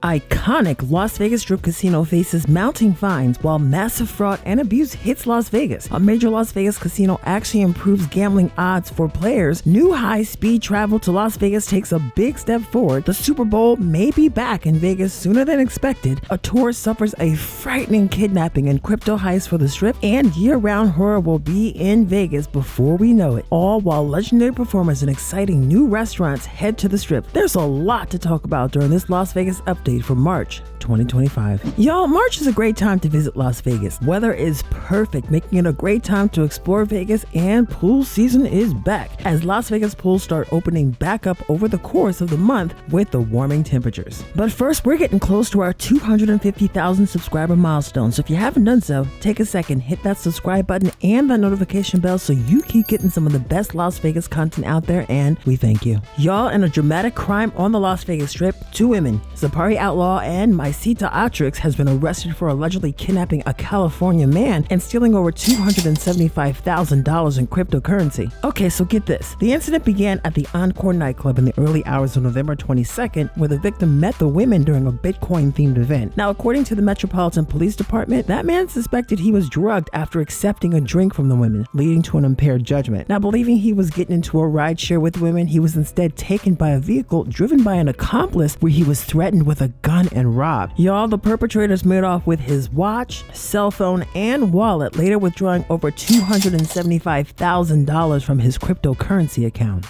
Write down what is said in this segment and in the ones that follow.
Iconic Las Vegas Strip casino faces mounting fines while massive fraud and abuse hits Las Vegas. A major Las Vegas casino actually improves gambling odds for players. New high-speed travel to Las Vegas takes a big step forward. The Super Bowl may be back in Vegas sooner than expected. A tourist suffers a frightening kidnapping and crypto heist for the Strip, and year-round horror will be in Vegas before we know it. All while legendary performers and exciting new restaurants head to the Strip. There's a lot to talk about during this Las Vegas update for March 2025. Y'all, March is a great time to visit Las Vegas. Weather is perfect, making it a great time to explore Vegas, and pool season is back as Las Vegas pools start opening back up over the course of the month with the warming temperatures. But first, we're getting close to our 250,000 subscriber milestone, so if you haven't done so, take a second, hit that subscribe button and that notification bell so you keep getting some of the best Las Vegas content out there, and we thank you. Y'all, in a dramatic crime on the Las Vegas Strip, two women, Zapari Outlaw and Maisita Atrix, has been arrested for allegedly kidnapping a California man and stealing over $275,000 in cryptocurrency. Okay, so get this. The incident began at the Encore nightclub in the early hours of November 22nd, where the victim met the women during a Bitcoin-themed event. Now, according to the Metropolitan Police Department, that man suspected he was drugged after accepting a drink from the women, leading to an impaired judgment. Now, believing he was getting into a rideshare with women, he was instead taken by a vehicle driven by an accomplice where he was threatened with a gun and robbed. Y'all, the perpetrators made off with his watch, cell phone, and wallet, later withdrawing over $275,000 from his cryptocurrency account.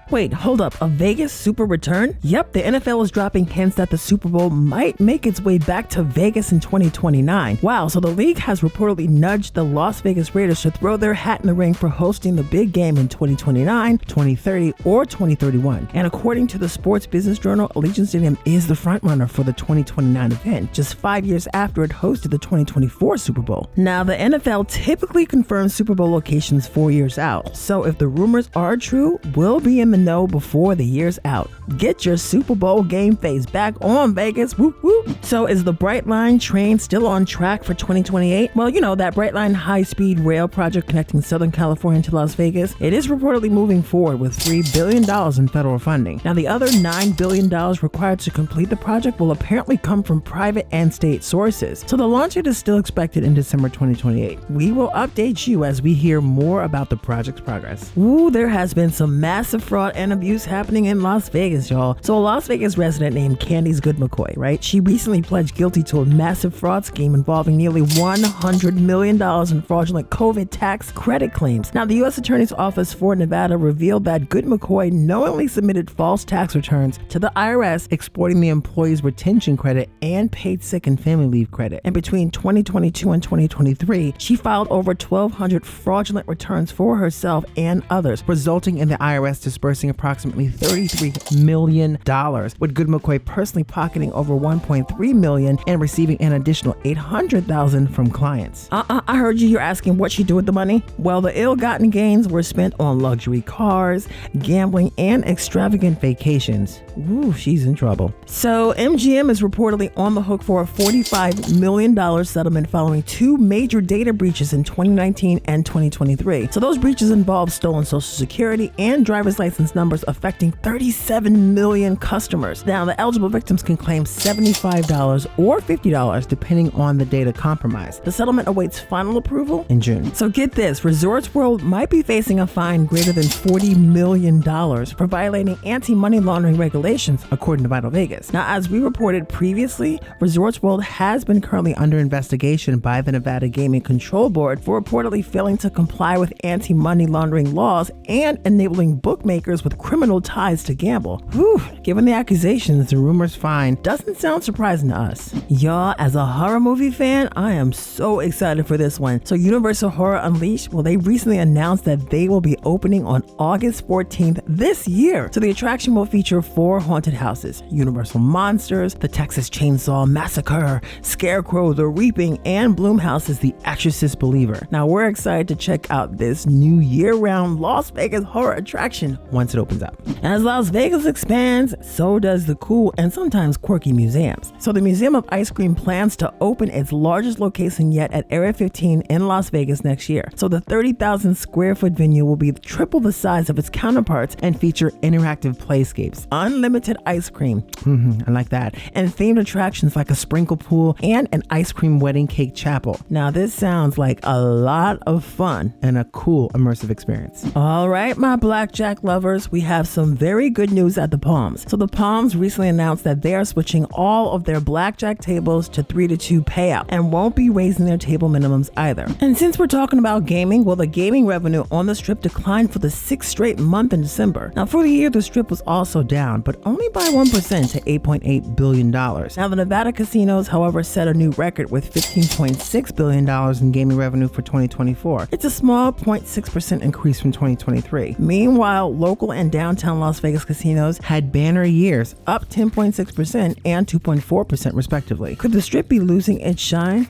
Wait, hold up, a Vegas Super return? Yep, the NFL is dropping hints that the Super Bowl might make its way back to Vegas in 2029. Wow, so the league has reportedly nudged the Las Vegas Raiders to throw their hat in the ring for hosting the big game in 2029, 2030, or 2031. And according to the Sports Business Journal, Allegiant Stadium is the frontrunner for the 2029 event, just 5 years after it hosted the 2024 Super Bowl. Now, the NFL typically confirms Super Bowl locations 4 years out, so if the rumors are true, we'll be in the know before the year's out. Get your Super Bowl game face back on Vegas. Whoop whoop. So is the Brightline train still on track for 2028? Well, you know, that Brightline high-speed rail project connecting Southern California to Las Vegas, it is reportedly moving forward with $3 billion in federal funding. Now, the other $9 billion required to complete the project will apparently come from private and state sources. So the launch date is still expected in December 2028. We will update you as we hear more about the project's progress. Ooh, there has been some massive fraud and abuse happening in Las Vegas, y'all. So a Las Vegas resident named Candice Good McCoy, right? She recently pledged guilty to a massive fraud scheme involving nearly $100 million in fraudulent COVID tax credit claims. Now, the U.S. Attorney's Office for Nevada revealed that Good McCoy knowingly submitted false tax returns to the IRS, exploiting the employee's retention credit and paid sick and family leave credit. And between 2022 and 2023, she filed over 1,200 fraudulent returns for herself and others, resulting in the IRS dispersing approximately $33 million, with Good McCoy personally pocketing over $1.3 million and receiving an additional $800,000 from clients. I heard you're asking what she did with the money? Well, the ill-gotten gains were spent on luxury cars, gambling, and extravagant vacations. Ooh, she's in trouble. So MGM is reportedly on the hook for a $45 million settlement following two major data breaches in 2019 and 2023. So those breaches involved stolen Social Security and driver's license numbers affecting 37 million customers. Now, the eligible victims can claim $75 or $50 depending on the data compromised. The settlement awaits final approval in June. So get this, Resorts World might be facing a fine greater than $40 million for violating anti-money laundering regulations, according to Vital Vegas. Now, as we reported previously, Resorts World has been currently under investigation by the Nevada Gaming Control Board for reportedly failing to comply with anti-money laundering laws and enabling bookmakers with criminal ties to gamble. Whew, given the accusations, the rumors fine doesn't sound surprising to us. Y'all, as a horror movie fan, I am so excited for this one. So Universal Horror Unleashed, well, they recently announced that they will be opening on August 14th this year. So the attraction will feature 4 haunted houses: Universal Monsters, the Texas Chainsaw Massacre, Scarecrow the Reaping, and Blumhouse's The Exorcist Believer. Now, we're excited to check out this new year-round Las Vegas horror attraction attraction once it opens up. As Las Vegas expands, so does the cool and sometimes quirky museums. So the Museum of Ice Cream plans to open its largest location yet at Area 15 in Las Vegas next year. So the 30,000 square foot venue will be triple the size of its counterparts and feature interactive playscapes, unlimited ice cream, I like that, and themed attractions like a sprinkle pool and an ice cream wedding cake chapel. Now this sounds like a lot of fun and a cool immersive experience. All right, my blackjack lovers, we have some very good news at the Palms. So the Palms recently announced that they are switching all of their blackjack tables to 3-2 payout and won't be raising their table minimums either. And since we're talking about gaming, well, the gaming revenue on the Strip declined for the 6th straight month in December. Now for the year, the Strip was also down, but only by 1% to $8.8 billion. Now the Nevada casinos, however, set a new record with $15.6 billion in gaming revenue for 2024. It's a small 0.6% increase from 2023. Meanwhile, local and downtown Las Vegas casinos had banner years, up 10.6% and 2.4% respectively. Could the Strip be losing its shine?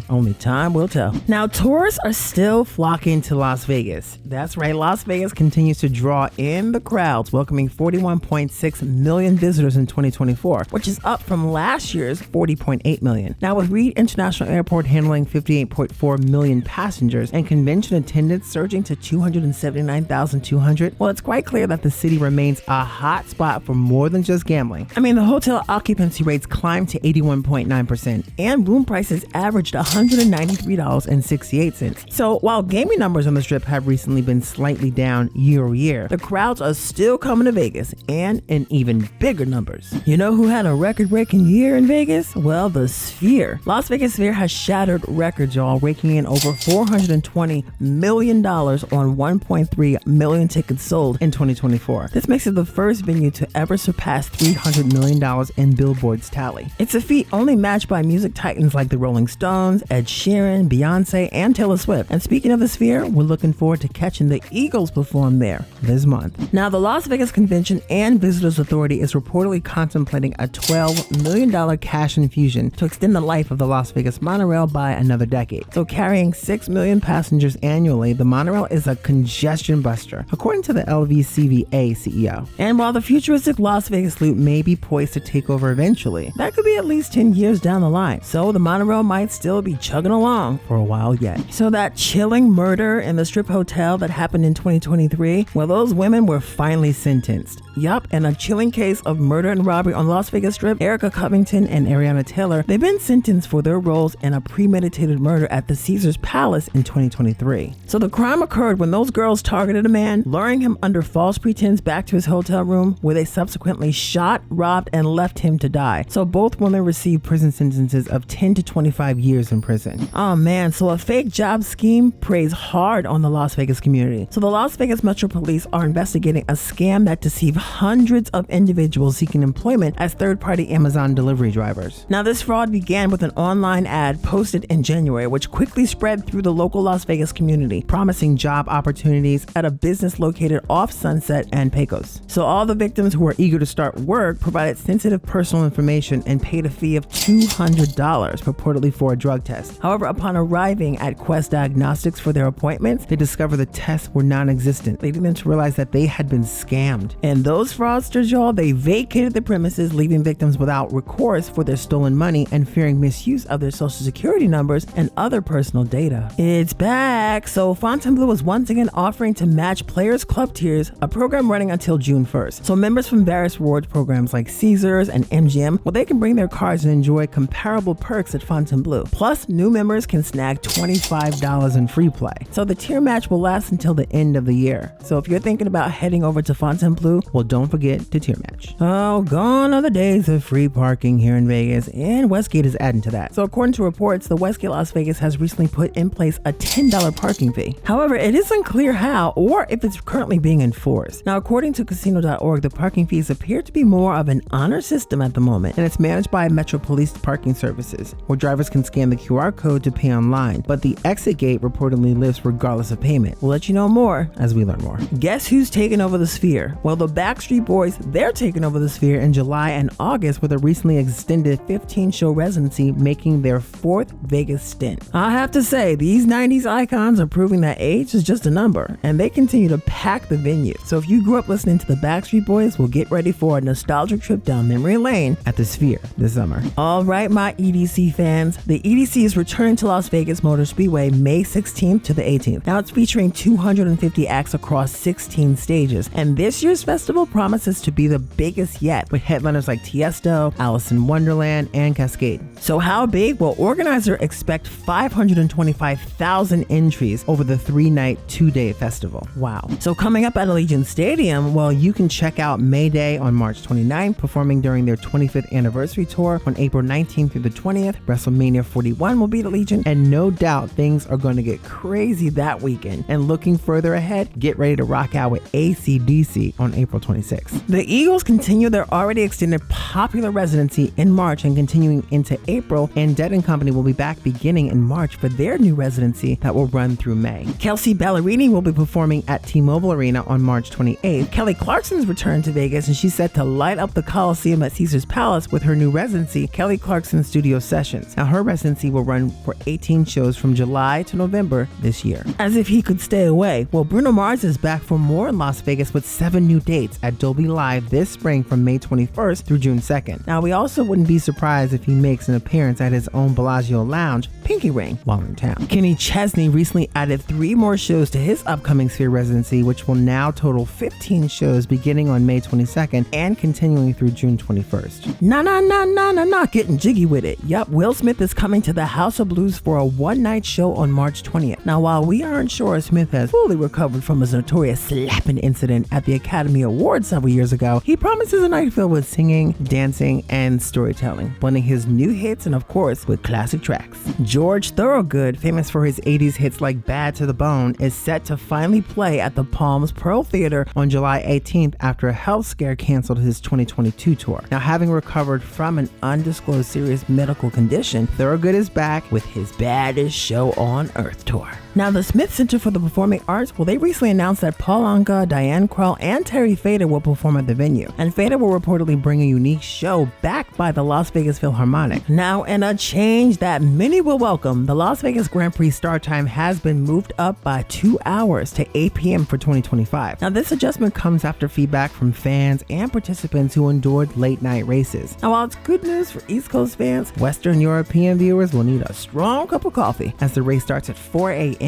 Only time will tell. Now, tourists are still flocking to Las Vegas. That's right, Las Vegas continues to draw in the crowds, welcoming 41.6 million visitors in 2024, which is up from last year's 40.8 million. Now, with Reed International Airport handling 58.4 million passengers and convention attendance surging to 279,200, well, it's quite clear that the city remains a hot spot for more than just gambling. I mean, the hotel occupancy rates climbed to 81.9%, and room prices averaged $193.68. So while gaming numbers on the Strip have recently been slightly down year over year, the crowds are still coming to Vegas, and in even bigger numbers. You know who had a record-breaking year in Vegas? Well, the Sphere. Las Vegas Sphere has shattered records, y'all, raking in over $420 million on 1.3 million tickets sold in 2024. This makes it the first venue to ever surpass $300 million in Billboard's tally. It's a feat only matched by music titans like the Rolling Stones, Ed Sheeran, Beyonce, and Taylor Swift. And speaking of the Sphere, we're looking forward to catching the Eagles perform there this month. Now, the Las Vegas Convention and Visitors Authority is reportedly contemplating a $12 million cash infusion to extend the life of the Las Vegas monorail by another decade. So carrying 6 million passengers annually, the monorail is a congestion buster, according to the LVCVA CEO. And while the futuristic Las Vegas loop may be poised to take over eventually, that could be at least 10 years down the line. So the monorail might still be chugging along for a while yet. So that chilling murder in the Strip Hotel that happened in 2023, well, those women were finally sentenced. Yup, in a chilling case of murder and robbery on Las Vegas Strip, Erica Covington and Ariana Taylor, they've been sentenced for their roles in a premeditated murder at the Caesars Palace in 2023. So the crime occurred when those girls targeted a man, luring him under false pretense back to his hotel room, where they subsequently shot, robbed, and left him to die. So both women received prison sentences of 10 to 25 years in prison. Oh man, so a fake job scheme preys hard on the Las Vegas community. So the Las Vegas Metro Police are investigating a scam that deceived hundreds of individuals seeking employment as third-party Amazon delivery drivers. Now, this fraud began with an online ad posted in January, which quickly spread through the local Las Vegas community, promising job opportunities at a business located off Sunset and Pecos. So all the victims who were eager to start work provided sensitive personal information and paid a fee of $200, purportedly for a drug test. However, upon arriving at Quest Diagnostics for their appointments, they discovered the tests were non-existent, leading them to realize that they had been scammed. And those fraudsters, y'all, they vacated the premises, leaving victims without recourse for their stolen money and fearing misuse of their social security numbers and other personal data. It's back. So Fontainebleau is once again offering to match players' club tiers, a program running until June 1st. So members from various rewards programs like Caesars and MGM, well, they can bring their cards and enjoy comparable perks at Fontainebleau. Plus, new members can snag $25 in free play. So the tier match will last until the end of the year. So if you're thinking about heading over to Fontainebleau, well, don't forget to tier match. Oh, gone are the days of free parking here in Vegas, and Westgate is adding to that. So according to reports, the Westgate Las Vegas has recently put in place a $10 parking fee. However, it is unclear how or if it's currently being enforced. Now, according to casino.org, the parking fees appear to be more of an honor system at the moment, and it's managed by Metro Police Parking Services, where drivers can scan the QR code to pay online, but the exit gate reportedly lifts regardless of payment. We'll let you know more as we learn more. Guess who's taking over the Sphere? Well, the Backstreet Boys, they're taking over the Sphere in July and August with a recently extended 15-show residency, making their 4th Vegas stint. I have to say, these 90s icons are proving that age is just a number, and they continue to pack the venue. So if you grew up listening to the Backstreet Boys, we'll get ready for a nostalgic trip down memory lane at the Sphere this summer. All right, my EDC fans, the EDC is returning to Las Vegas Motor Speedway May 16th to the 18th. Now it's featuring 250 acts across 16 stages, and this year's festival promises to be the biggest yet, with headliners like Tiesto, Alice in Wonderland, and Cascade. So how big? Well, organizers expect 525,000 entries over the 3-night, 2-day festival. Wow. So coming up at Allegiant Stadium, well, you can check out Mayday on March 29th, performing during their 25th anniversary tour on April 19th through the 20th. WrestleMania 41 will be at Allegiant, and no doubt things are going to get crazy that weekend. And looking further ahead, get ready to rock out with AC/DC on April 26th. The Eagles continue their already extended popular residency in March and continuing into April, and Dead & Company will be back beginning in March for their new residency that will run through May. Kelsey Ballerini will be performing at T-Mobile Arena on March 28th. Kelly Clarkson's returned to Vegas, and she's set to light up the Coliseum at Caesars Palace with her new residency, Kelly Clarkson Studio Sessions. Now, her residency will run for 18 shows from July to November this year. As if he could stay away, well, Bruno Mars is back for more in Las Vegas with 7 new dates at Dolby Live this spring from May 21st through June 2nd. Now, we also wouldn't be surprised if he makes an appearance at his own Bellagio lounge, Pinky Ring, while in town. Kenny Chesney recently added 3 more shows to his upcoming Sphere residency, which will now total 15 shows beginning on May 22nd and continuing through June 21st. Not getting jiggy with it. Yup, Will Smith is coming to the House of Blues for a one-night show on March 20th. Now, while we aren't sure if Smith has fully recovered from his notorious slapping incident at the Academy Awards several years ago, he promises a night filled with singing, dancing, and storytelling, blending his new hits and, of course, with classic tracks. George Thorogood, famous for his 80s hits like Bad to the Bone, is set to finally play at the Palms Pearl Theater on July 18th after a health scare canceled his 2022 tour. Now, having recovered from an undisclosed serious medical condition, Thorogood is back with his Baddest Show on Earth tour. Now, the Smith Center for the Performing Arts, well, they recently announced that Paul Anka, Diane Krall, and Terry Fader will perform at the venue. And Fader will reportedly bring a unique show backed by the Las Vegas Philharmonic. Now, in a change that many will welcome, the Las Vegas Grand Prix start time has been moved up by 2 hours to 8 p.m. for 2025. Now, this adjustment comes after feedback from fans and participants who endured late-night races. Now, while it's good news for East Coast fans, Western European viewers will need a strong cup of coffee as the race starts at 4 a.m.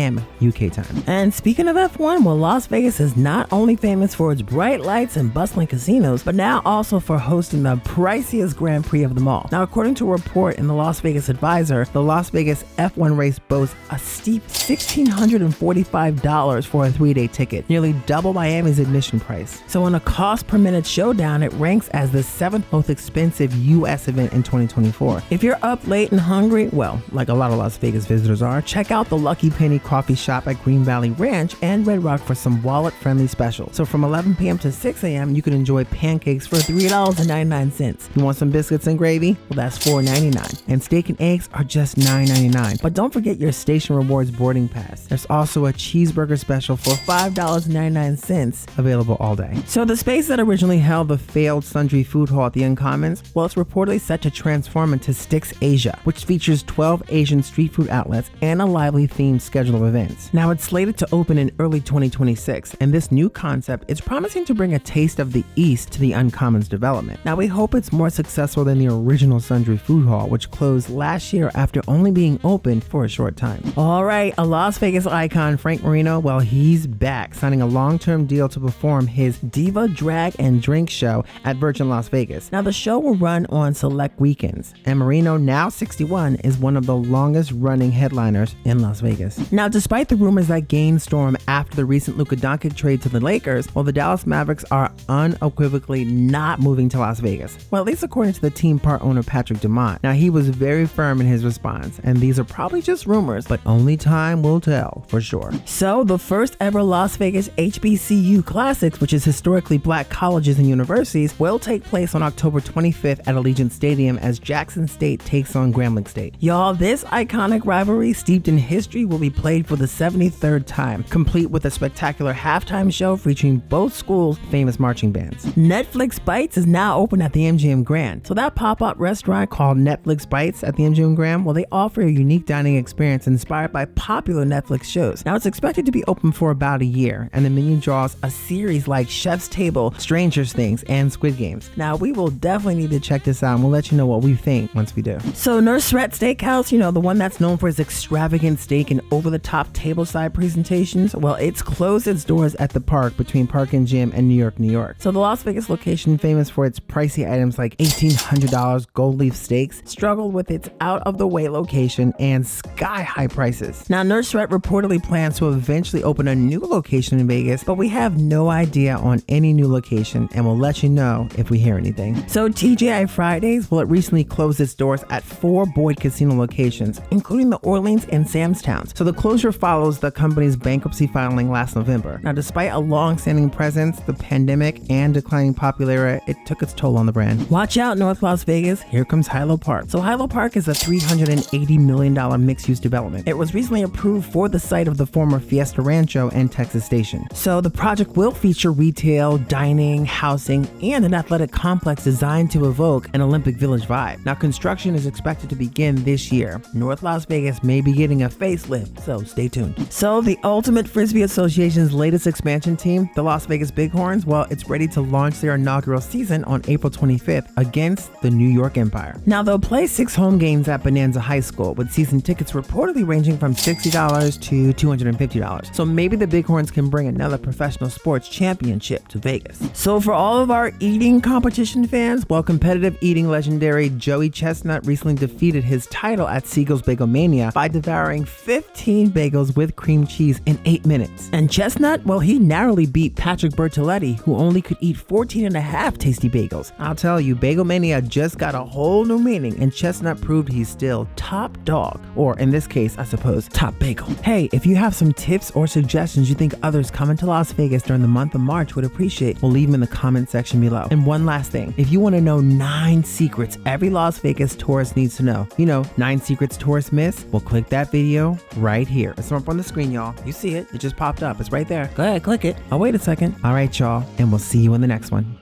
UK time. And speaking of F1, well, Las Vegas is not only famous for its bright lights and bustling casinos, but now also for hosting the priciest Grand Prix of them all. Now, according to a report in the Las Vegas Advisor, the Las Vegas F1 race boasts a steep $1,645 for a 3-day ticket, nearly double Miami's admission price. So in a cost per minute showdown, it ranks as the 7th most expensive U.S. event in 2024. If you're up late and hungry, well, like a lot of Las Vegas visitors are, check out the Lucky Penny coffee shop at Green Valley Ranch and Red Rock for some wallet-friendly specials. So from 11 p.m. to 6 a.m., you can enjoy pancakes for $3.99. You want some biscuits and gravy? Well, that's $4.99. And steak and eggs are just $9.99. But don't forget your Station Rewards boarding pass. There's also a cheeseburger special for $5.99 available all day. So the space that originally held the failed Sundry Food Hall at the Uncommons, well, it's reportedly set to transform into Sticks Asia, which features 12 Asian street food outlets and a lively themed schedule of events. Now, it's slated to open in early 2026, and this new concept is promising to bring a taste of the East to the Uncommons development. Now, we hope it's more successful than the original Sundry Food Hall, which closed last year after only being open for a short time. All right, a Las Vegas icon, Frank Marino, well, he's back, signing a long-term deal to perform his Diva Drag and Drink show at Virgin Las Vegas. Now, the show will run on select weekends, and Marino, now 61, is one of the longest-running headliners in Las Vegas. Now, despite the rumors that gained storm after the recent Luka Doncic trade to the Lakers, well, the Dallas Mavericks are unequivocally not moving to Las Vegas. Well, at least according to the team part owner Patrick Dumont. Now, he was very firm in his response, and these are probably just rumors, but only time will tell for sure. So, the first ever Las Vegas HBCU Classics, which is historically black colleges and universities, will take place on October 25th at Allegiant Stadium as Jackson State takes on Grambling State. Y'all, this iconic rivalry steeped in history will be played for the 73rd time, complete with a spectacular halftime show featuring both schools' famous marching bands. Netflix Bites is now open at the MGM Grand. So that pop-up restaurant called Netflix Bites at the MGM Grand, well, they offer a unique dining experience inspired by popular Netflix shows. Now, it's expected to be open for about a year, and the menu menu draws a series like Chef's Table, Stranger Things, and Squid Games. Now, we will definitely need to check this out, and we'll let you know what we think once we do. So Nurse Rat Steakhouse, the one that's known for its extravagant steak and over-the-top tableside presentations, well, it's closed its doors at the Park between Park and Gym and New York. So the Las Vegas location, famous for its pricey items like $1,800 gold leaf steaks, struggled with its out-of-the-way location and sky-high prices. Now, Nurse Rat reportedly plans to eventually open a new location in Vegas, but we have no idea on any new location, and we'll let you know if we hear anything. So TGI Fridays, well, it recently closed its doors at 4 Boyd Casino locations, including the Orleans and Sam's Towns. So the closure follows the company's bankruptcy filing last November. Now, despite a long-standing presence, the pandemic and declining popularity, it took its toll on the brand. Watch out, North Las Vegas, here comes Hilo Park. So Hilo Park is a $380 million mixed-use development. It was recently approved for the site of the former Fiesta Rancho and Texas Station. So the project will feature retail, dining, housing, and an athletic complex designed to evoke an Olympic Village vibe. Now, construction is expected to begin this year. North Las Vegas may be getting a facelift, so stay tuned. So the Ultimate Frisbee Association's latest expansion team, the Las Vegas Bighorns, well, it's ready to launch their inaugural season on April 25th against the New York Empire. Now, they'll play 6 home games at Bonanza High School, with season tickets reportedly ranging from $60 to $250. So maybe the Bighorns can bring another professional sports championship to Vegas. So for all of our eating competition fans, well, competitive eating legendary Joey Chestnut recently defeated his title at Siegel's Bagel Mania by devouring 15 bagels with cream cheese in 8 minutes. And Chestnut, well, he narrowly beat Patrick Bertoletti, who only could eat 14 and a half tasty bagels. I'll tell you, Bagel Mania just got a whole new meaning, and Chestnut proved he's still top dog, or in this case, I suppose, top bagel. Hey, if you have some tips or suggestions you think others coming to Las Vegas during the month of March would appreciate, we'll leave them in the comment section below. And one last thing, if you want to know 9 secrets every Las Vegas tourist needs to know, 9 secrets tourists miss, well, click that video right here. It's up on the screen, y'all. You see it. It just popped up. It's right there. Go ahead, click it. Oh, wait a second. All right, y'all, and we'll see you in the next one.